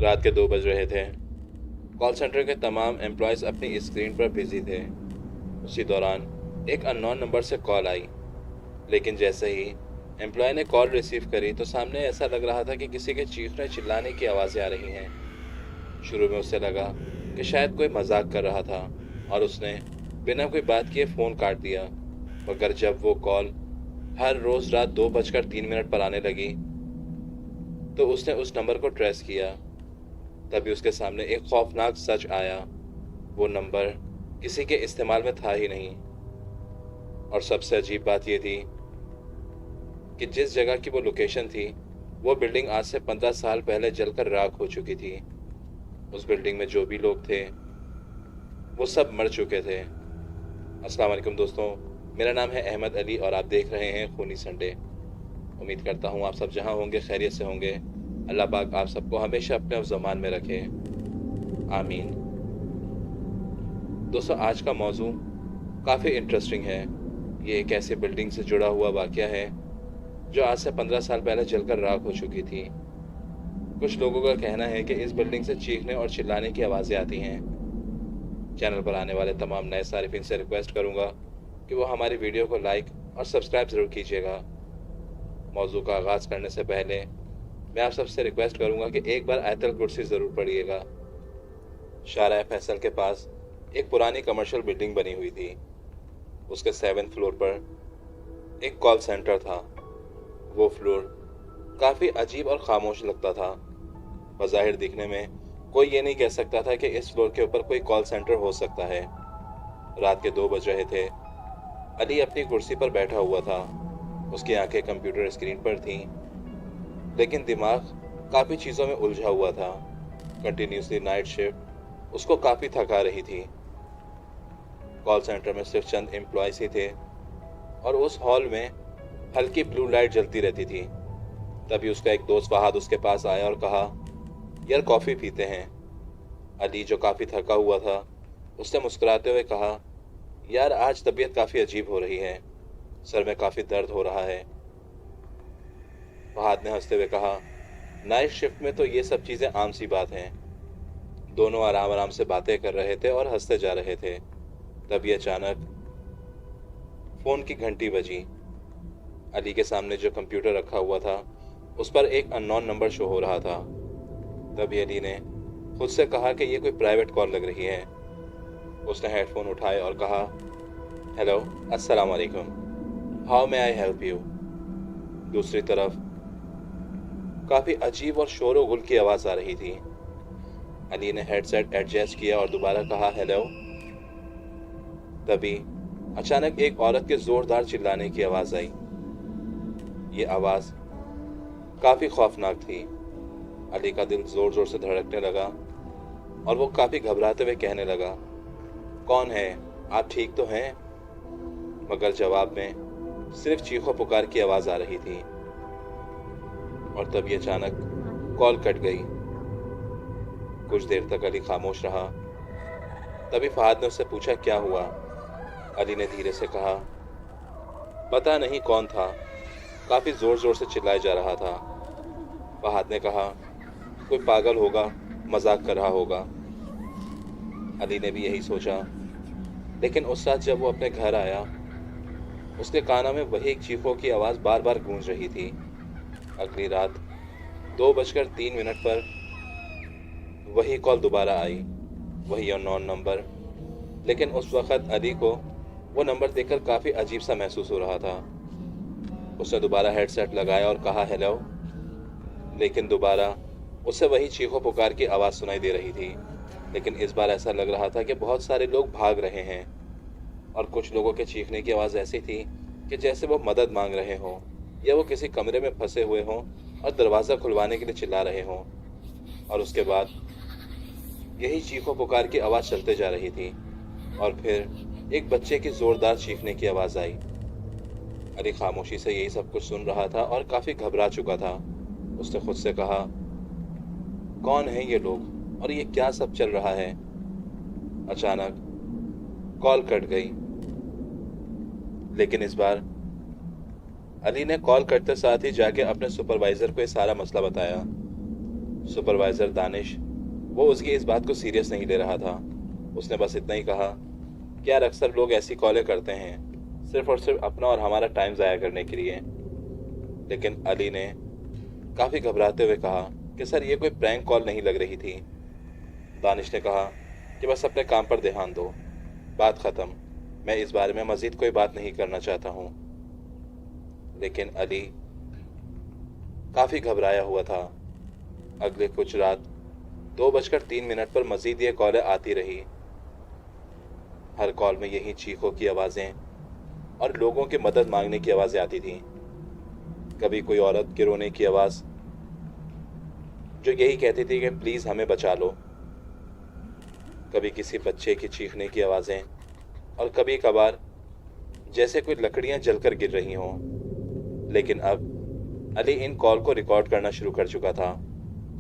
रात के 2 बज रहे थे। कॉल सेंटर के तमाम एम्प्लॉयज़ अपनी स्क्रीन पर बिजी थे। उसी दौरान एक अननोन नंबर से कॉल आई, लेकिन जैसे ही एम्प्लॉय ने कॉल रिसीव करी तो सामने ऐसा लग रहा था कि किसी के चीखने चिल्लाने की आवाज़ें आ रही हैं। शुरू में उसे लगा कि शायद कोई मजाक कर रहा था और उसने बिना कोई बात किए फ़ोन काट दिया। मगर जब वो कॉल हर रोज़ रात 2:03 पर आने लगी तो उसने उस नंबर को ट्रेस किया। तभी उसके सामने एक खौफनाक सच आया। वो नंबर किसी के इस्तेमाल में था ही नहीं। और सबसे अजीब बात यह थी कि जिस जगह की वो लोकेशन थी, वो बिल्डिंग आज से 15 साल पहले जलकर राख हो चुकी थी। उस बिल्डिंग में जो भी लोग थे वो सब मर चुके थे। अस्सलाम वालेकुम दोस्तों, मेरा नाम है अहमद अली और आप देख रहे हैं खूनी संडे। उम्मीद करता हूँ आप सब जहाँ होंगे खैरियत से होंगे। अल्लाह पाक आप सबको हमेशा अपने ज़मान में रखे, आमीन। दोस्तों, आज का मौजू काफ़ी इंटरेस्टिंग है। ये एक ऐसी बिल्डिंग से जुड़ा हुआ वाक़या है जो आज से 15 साल पहले जलकर राख हो चुकी थी। कुछ लोगों का कहना है कि इस बिल्डिंग से चीखने और चिल्लाने की आवाज़ें आती हैं। चैनल पर आने वाले तमाम नए सारिफिन से रिक्वेस्ट करूंगा कि वो हमारी वीडियो को लाइक और सब्सक्राइब ज़रूर कीजिएगा। मौजू का आगाज़ करने से पहले मैं आप सबसे रिक्वेस्ट करूंगा कि एक बार आयतल कुर्सी ज़रूर पढ़िएगा। शाहराह फैसल के पास एक पुरानी कमर्शियल बिल्डिंग बनी हुई थी। उसके 7th फ्लोर पर एक कॉल सेंटर था। वो फ्लोर काफ़ी अजीब और खामोश लगता था। बज़ाहिर दिखने में कोई ये नहीं कह सकता था कि इस फ्लोर के ऊपर कोई कॉल सेंटर हो सकता है। रात के 2 बज रहे थे। अली अपनी कुर्सी पर बैठा हुआ था। उसकी आंखें कंप्यूटर स्क्रीन पर थीं, लेकिन दिमाग काफ़ी चीज़ों में उलझा हुआ था। कंटिन्यूसली नाइट शिफ्ट उसको काफ़ी थका रही थी। कॉल सेंटर में सिर्फ चंद एम्प्लॉयज़ ही थे और उस हॉल में हल्की ब्लू लाइट जलती रहती थी। तभी उसका एक दोस्त फहाद उसके पास आया और कहा, यार कॉफ़ी पीते हैं। अली जो काफ़ी थका हुआ था, उसने मुस्कुराते हुए कहा, यार आज तबीयत काफ़ी अजीब हो रही है, सर में काफ़ी दर्द हो रहा है। फहाद ने हंसते हुए कहा, नाइट शिफ्ट में तो ये सब चीज़ें आम सी बात हैं। दोनों आराम आराम से बातें कर रहे थे और हंसते जा रहे थे। तभी अचानक फ़ोन की घंटी बजी। अली के सामने जो कंप्यूटर रखा हुआ था उस पर एक अननोन नंबर शो हो रहा था। तभी अली ने खुद से कहा कि ये कोई प्राइवेट कॉल लग रही है। उसने हेडफोन उठाए और कहा, हेलो, अस्सलाम वालेकुम, how may I help you. दूसरी तरफ काफ़ी अजीब और शोर गुल की आवाज़ आ रही थी। अली ने हेडसेट एडजस्ट किया और दोबारा कहा, हेलो। तभी अचानक एक औरत के ज़ोरदार चिल्लाने की आवाज़ आई। ये आवाज़ काफ़ी खौफनाक थी। अली का दिल ज़ोर ज़ोर से धड़कने लगा और वो काफ़ी घबराते हुए कहने लगा, कौन है, आप ठीक तो हैं? मगर जवाब में सिर्फ चीखों पुकार की आवाज़ आ रही थी। और तभी अचानक कॉल कट गई। कुछ देर तक अली खामोश रहा। तभी फहाद ने उससे पूछा, क्या हुआ? अली ने धीरे से कहा, पता नहीं कौन था, काफ़ी ज़ोर ज़ोर से चिल्लाया जा रहा था। फहाद ने कहा, कोई पागल होगा, मजाक कर रहा होगा। अली ने भी यही सोचा, लेकिन उस रात जब वो अपने घर आया, उसके कानों में वही चीखों की आवाज़ बार बार गूंज रही थी। अगली रात 2:03 पर वही कॉल दोबारा आई, वही अननोन नंबर। लेकिन उस वक़्त अली को वो नंबर देखकर काफ़ी अजीब सा महसूस हो रहा था। उसने दोबारा हेडसेट लगाया और कहा, हेलो। लेकिन दोबारा उसे वही चीखों पुकार की आवाज़ सुनाई दे रही थी। लेकिन इस बार ऐसा लग रहा था कि बहुत सारे लोग भाग रहे हैं और कुछ लोगों के चीखने की आवाज़ ऐसी थी कि जैसे वो मदद मांग रहे हों या वो किसी कमरे में फंसे हुए हों और दरवाज़ा खुलवाने के लिए चिल्ला रहे हों। और उसके बाद यही चीखों पुकार की आवाज़ चलते जा रही थी और फिर एक बच्चे की ज़ोरदार चीखने की आवाज़ आई। अली खामोशी से यही सब कुछ सुन रहा था और काफ़ी घबरा चुका था। उसने खुद से कहा, कौन है ये लोग और ये क्या सब चल रहा है? अचानक कॉल कट गई। लेकिन इस बार अली ने कॉल कटते साथ ही जाके अपने सुपरवाइज़र को ये सारा मसला बताया। सुपरवाइज़र दानिश, वो उसकी इस बात को सीरियस नहीं ले रहा था। उसने बस इतना ही कहा कि यार अक्सर लोग ऐसी कॉलें करते हैं सिर्फ और सिर्फ अपना और हमारा टाइम ज़ाया करने के लिए। लेकिन अली ने काफ़ी घबराते हुए कहा कि सर ये कोई प्रैंक कॉल नहीं लग रही थी। दानिश ने कहा कि बस अपने काम पर ध्यान दो, बात ख़त्म, मैं इस बारे में मज़ीद कोई बात नहीं करना चाहता हूँ। लेकिन अली काफ़ी घबराया हुआ था। अगले कुछ रात 2:03 पर मज़ीद ये कॉलें आती रही। हर कॉल में यही चीखों की आवाज़ें और लोगों की मदद मांगने की आवाज़ें आती थीं। कभी कोई औरत के रोने की आवाज़ जो यही कहती थी कि प्लीज़ हमें बचा लो, कभी किसी बच्चे की चीखने की आवाज़ें, और कभी कभार जैसे कोई लकड़ियां जलकर गिर रही हों। लेकिन अब अली इन कॉल को रिकॉर्ड करना शुरू कर चुका था।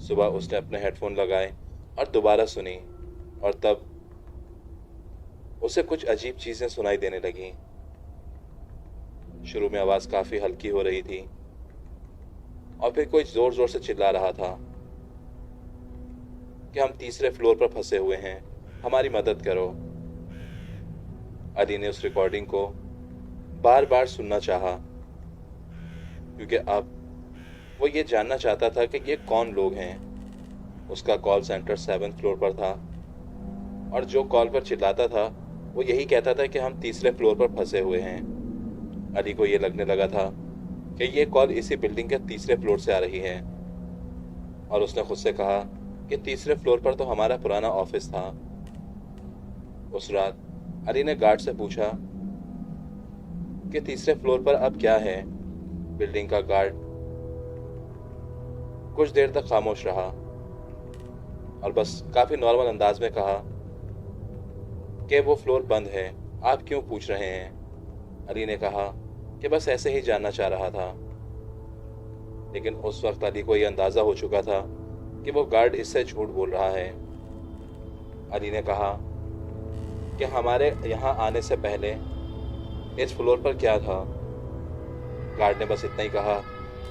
सुबह उसने अपने हेडफोन लगाए और दोबारा सुनी, और तब उसे कुछ अजीब चीज़ें सुनाई देने लगीं। शुरू में आवाज़ काफ़ी हल्की हो रही थी और फिर कोई ज़ोर ज़ोर से चिल्ला रहा था कि हम तीसरे फ्लोर पर फंसे हुए हैं, हमारी मदद करो। अली ने उस रिकॉर्डिंग को बार बार सुनना चाहा, क्योंकि अब वो ये जानना चाहता था कि ये कौन लोग हैं। उसका कॉल सेंटर 7th फ्लोर पर था और जो कॉल पर चिल्लाता था वो यही कहता था कि हम तीसरे फ्लोर पर फंसे हुए हैं। अली को ये लगने लगा था कि ये कॉल इसी बिल्डिंग के तीसरे फ्लोर से आ रही है, और उसने खुद से कहा कि तीसरे फ्लोर पर तो हमारा पुराना ऑफिस था। उस रात अली ने गार्ड से पूछा कि तीसरे फ्लोर पर अब क्या है। बिल्डिंग का गार्ड कुछ देर तक खामोश रहा और बस काफी नॉर्मल अंदाज में कहा कि वो फ्लोर बंद है, आप क्यों पूछ रहे हैं। अली ने कहा कि बस ऐसे ही जानना चाह रहा था। लेकिन उस वक्त अली को यह अंदाजा हो चुका था कि वो गार्ड इससे झूठ बोल रहा है। अली ने कहा कि हमारे यहाँ आने से पहले इस फ्लोर पर क्या था। गार्ड ने बस इतना ही कहा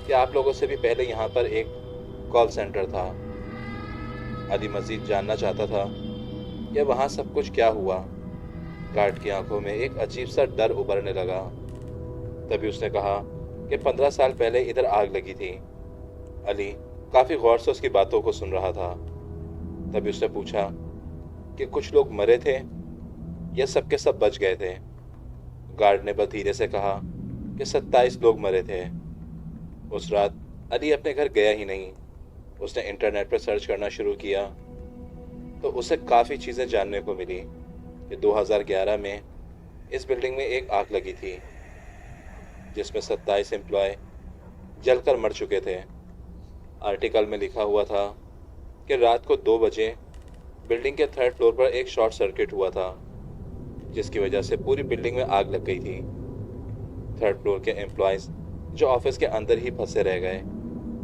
कि आप लोगों से भी पहले यहाँ पर एक कॉल सेंटर था। अली मजीद जानना चाहता था कि वहाँ सब कुछ क्या हुआ। गार्ड की आंखों में एक अजीब सा डर उभरने लगा। तभी उसने कहा कि 15 साल पहले इधर आग लगी थी। अली काफ़ी गौर से उसकी बातों को सुन रहा था। तभी उसने पूछा कि कुछ लोग मरे थे या सब के सब बच गए थे। गार्ड ने बस धीरे से कहा कि 27 लोग मरे थे। उस रात अली अपने घर गया ही नहीं। उसने इंटरनेट पर सर्च करना शुरू किया तो उसे काफ़ी चीज़ें जानने को मिली कि 2011 में इस बिल्डिंग में एक आग लगी थी जिसमें 27 एम्प्लॉय जलकर मर चुके थे। आर्टिकल में लिखा हुआ था कि रात को 2 बजे बिल्डिंग के 3rd फ्लोर पर एक शॉर्ट सर्किट हुआ था जिसकी वजह से पूरी बिल्डिंग में आग लग गई थी। 3rd फ्लोर के एम्प्लॉयज़ जो ऑफिस के अंदर ही फंसे रह गए,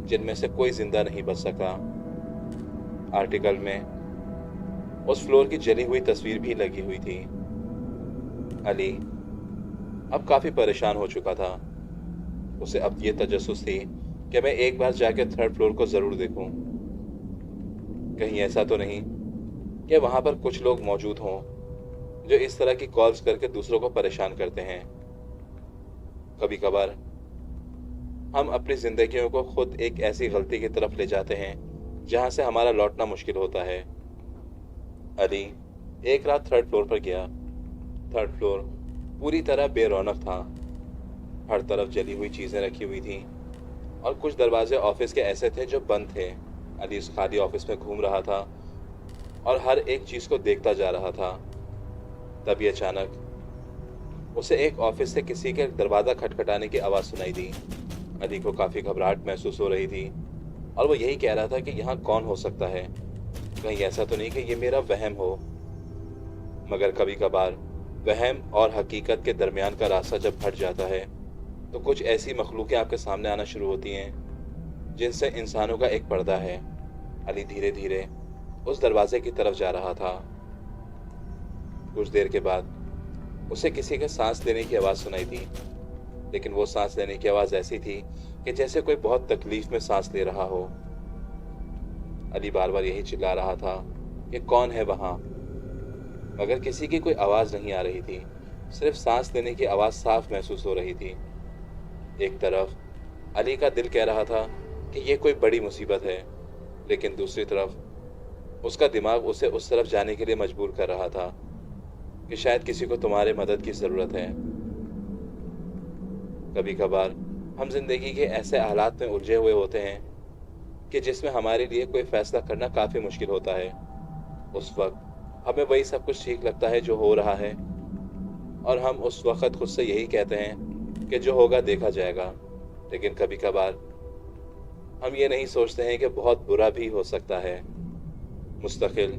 जिनमें से कोई जिंदा नहीं बच सका। आर्टिकल में उस फ्लोर की जली हुई तस्वीर भी लगी हुई थी। अली अब काफ़ी परेशान हो चुका था। उसे अब ये तजस्सुस थी कि मैं एक बार जाकर 3rd फ्लोर को ज़रूर देखूं। कहीं ऐसा तो नहीं कि वहाँ पर कुछ लोग मौजूद हों जो इस तरह की कॉल्स करके दूसरों को परेशान करते हैं। कभी कभार हम अपनी ज़िंदगियों को खुद एक ऐसी गलती की तरफ ले जाते हैं जहाँ से हमारा लौटना मुश्किल होता है। अली एक रात 3rd फ्लोर पर गया। 3rd फ्लोर पूरी तरह बेरौनक था। हर तरफ जली हुई चीज़ें रखी हुई थीं और कुछ दरवाजे ऑफिस के ऐसे थे जो बंद थे। अली उस खाली ऑफिस में घूम रहा था और हर एक चीज़ को देखता जा रहा था। तभी अचानक उसे एक ऑफिस से किसी के दरवाज़ा खटखटाने की आवाज़ सुनाई दी। अली को काफ़ी घबराहट महसूस हो रही थी और वो यही कह रहा था कि यहाँ कौन हो सकता है, कहीं ऐसा तो नहीं कि ये मेरा वहम हो। मगर कभी कभार वहम और हकीकत के दरमियान का रास्ता जब हट जाता है तो कुछ ऐसी मखलूकें आपके सामने आना शुरू होती हैं जिनसे इंसानों का एक पर्दा है। अली धीरे धीरे उस दरवाजे की तरफ जा रहा था। कुछ देर के बाद उसे किसी के सांस लेने की आवाज़ सुनाई दी, लेकिन वो सांस लेने की आवाज़ ऐसी थी कि जैसे कोई बहुत तकलीफ में सांस ले रहा हो। अली बार बार यही चिल्ला रहा था कि कौन है वहाँ, मगर किसी की कोई आवाज़ नहीं आ रही थी। सिर्फ सांस लेने की आवाज़ साफ महसूस हो रही थी। एक तरफ अली का दिल कह रहा था कि ये कोई बड़ी मुसीबत है, लेकिन दूसरी तरफ उसका दिमाग उसे उस तरफ जाने के लिए मजबूर कर रहा था कि शायद किसी को तुम्हारे मदद की ज़रूरत है। कभी कभार हम जिंदगी के ऐसे हालात में उलझे हुए होते हैं कि जिसमें हमारे लिए कोई फैसला करना काफ़ी मुश्किल होता है। उस वक्त हमें वही सब कुछ ठीक लगता है जो हो रहा है, और हम उस वक्त खुद से यही कहते हैं कि जो होगा देखा जाएगा। लेकिन कभी कभार हम ये नहीं सोचते हैं कि बहुत बुरा भी हो सकता है। मुस्तकिल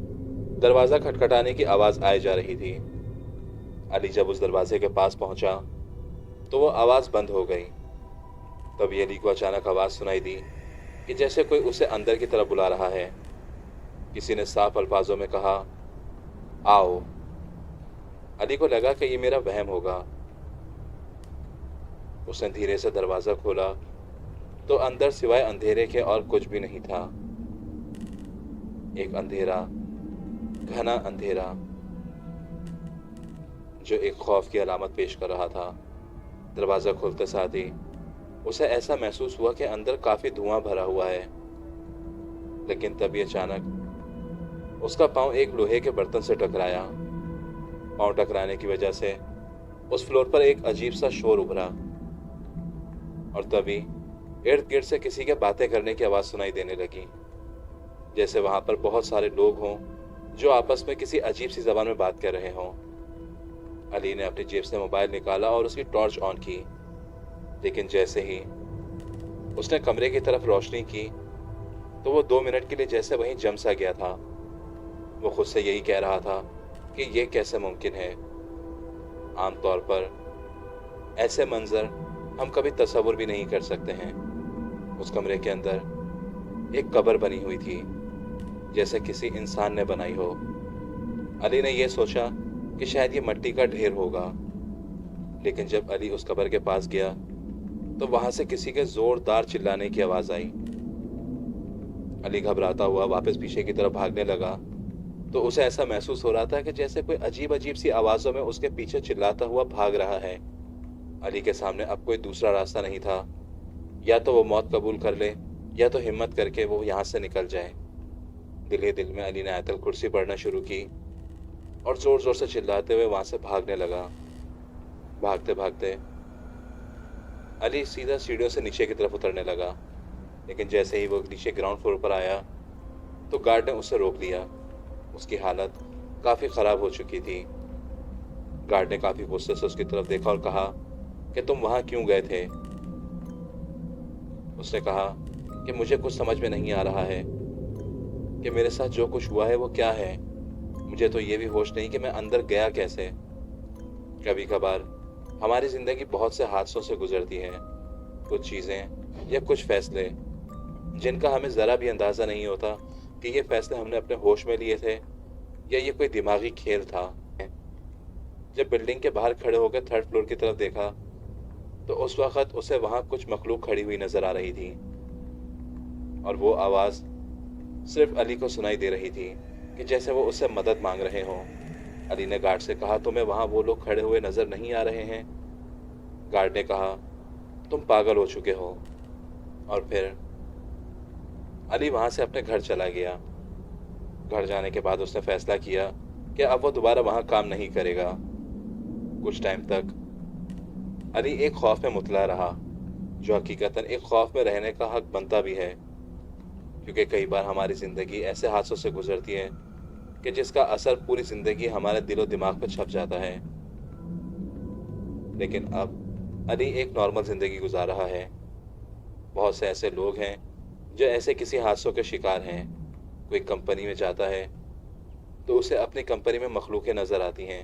दरवाज़ा खटखटाने की आवाज़ आए जा रही थी। अली जब उस दरवाजे के पास पहुंचा तो वो आवाज़ बंद हो गई। तभी अली को अचानक आवाज़ सुनाई दी कि जैसे कोई उसे अंदर की तरफ बुला रहा है। किसी ने साफ अल्फाजों में कहा, आओ। अली को लगा कि ये मेरा वहम होगा। उसने धीरे से दरवाज़ा खोला तो अंदर सिवाय अंधेरे के और कुछ भी नहीं था। एक अंधेरा, घना अंधेरा, जो एक खौफ की अलामत पेश कर रहा था। दरवाज़ा खुलते साथ ही उसे ऐसा महसूस हुआ कि अंदर काफ़ी धुआं भरा हुआ है। लेकिन तभी अचानक उसका पाँव एक लोहे के बर्तन से टकराया। पाँव टकराने की वजह से उस फ्लोर पर एक अजीब सा शोर उभरा, और तभी इर्द गिर्द से किसी के बातें करने की आवाज़ सुनाई देने लगी, जैसे वहाँ पर बहुत सारे लोग हों जो आपस में किसी अजीब सी ज़बान में बात कर रहे हों। अली ने अपनी जेब से मोबाइल निकाला और उसकी टॉर्च ऑन की, लेकिन जैसे ही उसने कमरे की तरफ रोशनी की तो वो 2 मिनट के लिए जैसे वहीं जम सा गया था। वो खुद से यही कह रहा था कि ये कैसे मुमकिन है। आमतौर पर ऐसे मंजर हम कभी तसव्वुर भी नहीं कर सकते हैं। उस कमरे के अंदर एक कब्र बनी हुई थी, जैसे किसी इंसान ने बनाई हो। अली ने यह सोचा कि शायद ये मिट्टी का ढेर होगा, लेकिन जब अली उस कब्र के पास गया तो वहां से किसी के जोरदार चिल्लाने की आवाज आई। अली घबराता हुआ वापस पीछे की तरफ भागने लगा तो उसे ऐसा महसूस हो रहा था कि जैसे कोई अजीब अजीब सी आवाजों में उसके पीछे चिल्लाता हुआ भाग रहा है। अली के सामने अब कोई दूसरा रास्ता नहीं था, या तो वो मौत कबूल कर ले या तो हिम्मत करके वो यहाँ से निकल जाए। दिल ही दिल में अली ने आयतल कुर्सी पढ़ना शुरू की और जोर जोर से चिल्लाते हुए वहां से भागने लगा। भागते भागते अली सीधा सीढ़ियों से नीचे की तरफ उतरने लगा, लेकिन जैसे ही वो नीचे ग्राउंड फ्लोर पर आया तो गार्ड ने उसे रोक लिया। उसकी हालत काफ़ी ख़राब हो चुकी थी। गार्ड ने काफ़ी गुस्से से उसकी तरफ देखा और कहा कि तुम वहाँ क्यों गए थे। उसने कहा कि मुझे कुछ समझ में नहीं आ रहा है कि मेरे साथ जो कुछ हुआ है वो क्या है। मुझे तो ये भी होश नहीं कि मैं अंदर गया कैसे। कभी कभार हमारी ज़िंदगी बहुत से हादसों से गुजरती है। कुछ चीज़ें या कुछ फैसले जिनका हमें ज़रा भी अंदाज़ा नहीं होता कि ये फैसले हमने अपने होश में लिए थे या ये कोई दिमागी खेल था। जब बिल्डिंग के बाहर खड़े होकर 3rd फ्लोर की तरफ देखा तो उस वक़्त उसे वहाँ कुछ मखलूक खड़ी हुई नज़र आ रही थी, और वो आवाज़ सिर्फ अली को सुनाई दे रही थी कि जैसे वो उससे मदद मांग रहे हों। अली ने गार्ड से कहा, तुम्हें वहाँ वो लोग खड़े हुए नज़र नहीं आ रहे हैं? गार्ड ने कहा, तुम पागल हो चुके हो। और फिर अली वहाँ से अपने घर चला गया। घर जाने के बाद उसने फैसला किया कि अब वो दोबारा वहाँ काम नहीं करेगा। कुछ टाइम तक अली एक खौफ में मुतला रहा, जो हकीकतन एक खौफ में रहने का हक बनता भी है, क्योंकि कई बार हमारी ज़िंदगी ऐसे हादसों से गुजरती है कि जिसका असर पूरी ज़िंदगी हमारे दिलो दिमाग पर छप जाता है। लेकिन अब अली एक नॉर्मल ज़िंदगी गुजार रहा है। बहुत से ऐसे लोग हैं जो ऐसे किसी हादसों के शिकार हैं। कोई कंपनी में जाता है तो उसे अपनी कंपनी में मखलूकें नज़र आती हैं,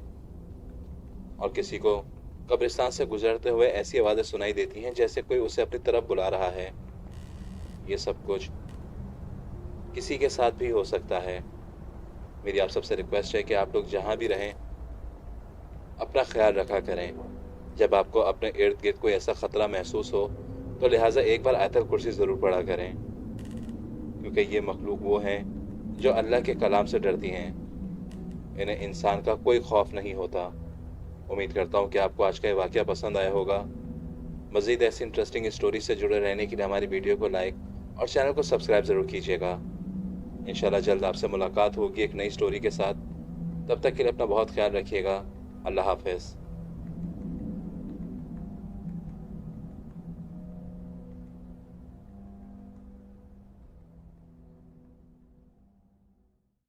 और किसी को कब्रिस्तान से गुजरते हुए ऐसी आवाज़ें सुनाई देती हैं जैसे कोई उसे अपनी तरफ बुला रहा है। ये सब कुछ किसी के साथ भी हो सकता है। मेरी आप सबसे रिक्वेस्ट है कि आप लोग जहाँ भी रहें अपना ख्याल रखा करें। जब आपको अपने इर्द गिर्द कोई ऐसा ख़तरा महसूस हो तो लिहाजा एक बार आयतल कुर्सी ज़रूर पढ़ा करें। کیونکہ یہ مخلوق وہ ہیں جو اللہ کے کلام سے ڈرتی ہیں، انہیں انسان کا کوئی خوف نہیں ہوتا۔ امید کرتا ہوں کہ آپ کو آج کا یہ واقعہ پسند آیا ہوگا۔ مزید ایسی انٹرسٹنگ اسٹوری سے جڑے رہنے کے لیے ہماری ویڈیو کو لائک اور چینل کو سبسکرائب ضرور کیجیے گا۔ انشاءاللہ جلد آپ سے ملاقات ہوگی ایک نئی اسٹوری کے ساتھ۔ تب تک کے لیے اپنا بہت خیال رکھیے گا۔ اللہ حافظ۔